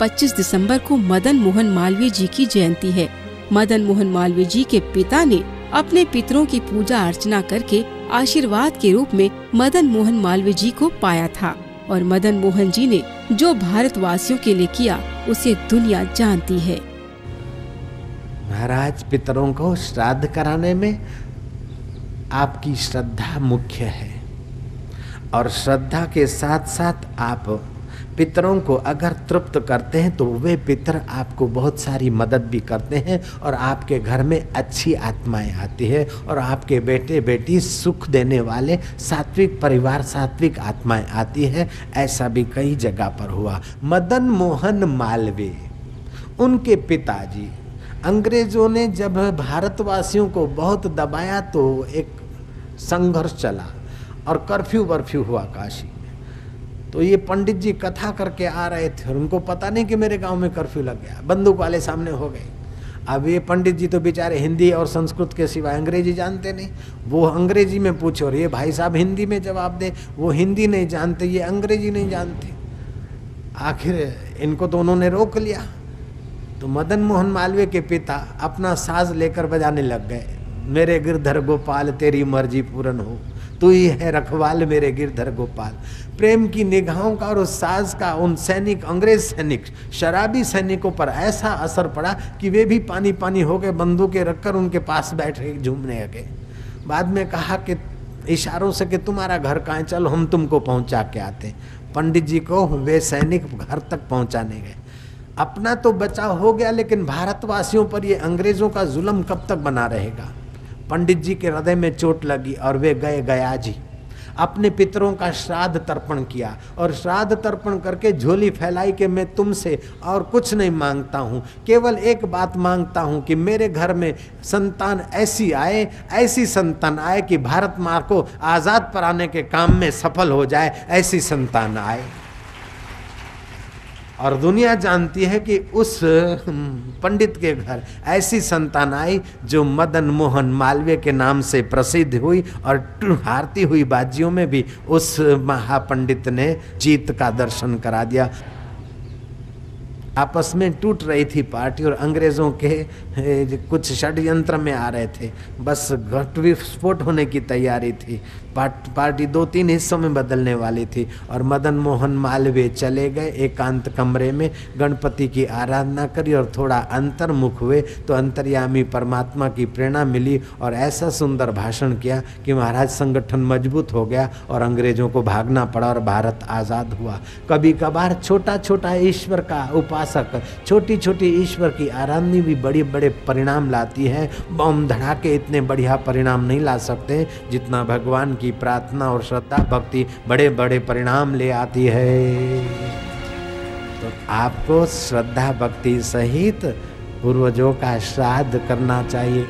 25 दिसंबर को मदन मोहन मालवीय जी की जयंती है। मदन मोहन मालवीय जी के पिता ने अपने पितरों की पूजा अर्चना करके आशीर्वाद के रूप में मदन मोहन मालवीय जी को पाया था और मदन मोहन जी ने जो भारतवासियों के लिए किया उसे दुनिया जानती है। महाराज, पितरों को श्राद्ध कराने में आपकी श्रद्धा मुख्य है और श्रद्धा के साथ साथ आप पितरों को अगर तृप्त करते हैं तो वे पितर आपको बहुत सारी मदद भी करते हैं और आपके घर में अच्छी आत्माएं आती है और आपके बेटे बेटी सुख देने वाले सात्विक परिवार, सात्विक आत्माएं आती है। ऐसा भी कई जगह पर हुआ। मदन मोहन मालवीय, उनके पिताजी, अंग्रेजों ने जब भारतवासियों को बहुत दबाया तो एक संघर्ष चला और कर्फ्यू वर्फ्यू हुआ काशी में। तो ये पंडित जी कथा करके आ रहे थे और उनको पता नहीं कि मेरे गांव में कर्फ्यू लग गया, बंदूक वाले सामने हो गए। अब ये पंडित जी तो बेचारे हिंदी और संस्कृत के सिवाय अंग्रेजी जानते नहीं, वो अंग्रेजी में पूछे और ये भाई साहब हिंदी में जवाब दे, वो हिंदी नहीं जानते, ये अंग्रेजी नहीं जानते। आखिर इनको तो उन्होंने रोक लिया। तो मदन मोहन मालवीय के पिता अपना साज लेकर बजाने लग गए, मेरे गिरधर गोपाल तेरी मर्जी पूर्ण हो, तू ही है रखवाल मेरे गिरधर गोपाल। प्रेम की निगाहों का और उस साज का उन सैनिक, अंग्रेज सैनिक, शराबी सैनिकों पर ऐसा असर पड़ा कि वे भी पानी पानी हो गए, बंदूकें रखकर उनके पास बैठे झूमने लगे। बाद में कहा कि इशारों से कि तुम्हारा घर कहाँ है, चलो हम तुमको पहुंचा के आते। पंडित जी को वे सैनिक घर तक पहुंचाने गए। अपना तो बचाव हो गया, लेकिन भारतवासियों पर ये अंग्रेजों का जुल्म कब तक बना रहेगा। पंडित जी के हृदय में चोट लगी और वे गए गया जी, अपने पितरों का श्राद्ध तर्पण किया और श्राद्ध तर्पण करके झोली फैलाई कि मैं तुमसे और कुछ नहीं मांगता हूँ, केवल एक बात मांगता हूँ कि मेरे घर में संतान ऐसी आए, ऐसी संतान आए कि भारत माँ को आज़ाद कराने के काम में सफल हो जाए, ऐसी संतान आए। और दुनिया जानती है कि उस पंडित के घर ऐसी संतान आई जो मदन मोहन मालवीय के नाम से प्रसिद्ध हुई और हारती हुई बाजियों में भी उस महापंडित ने जीत का दर्शन करा दिया। आपस में टूट रही थी पार्टी और अंग्रेजों के कुछ षड्यंत्र में आ रहे थे, बस घट विस्फोट होने की तैयारी थी। पार्टी 2-3 हिस्सों में बदलने वाली थी और मदन मोहन मालवीय चले गए एकांत कमरे में, गणपति की आराधना करी और थोड़ा अंतर्मुख हुए तो अंतर्यामी परमात्मा की प्रेरणा मिली और ऐसा सुंदर भाषण किया कि महाराज संगठन मजबूत हो गया और अंग्रेजों को भागना पड़ा और भारत आज़ाद हुआ। कभी कभार छोटा छोटा ईश्वर का उपासक, छोटी छोटी ईश्वर की आराधना भी बड़े बड़े परिणाम लाती है। बम धड़ाके इतने बढ़िया परिणाम नहीं ला सकते जितना भगवान की प्रार्थना और श्रद्धा भक्ति बड़े बड़े परिणाम ले आती है। तो आपको श्रद्धा भक्ति सहित पूर्वजों का श्राद्ध करना चाहिए।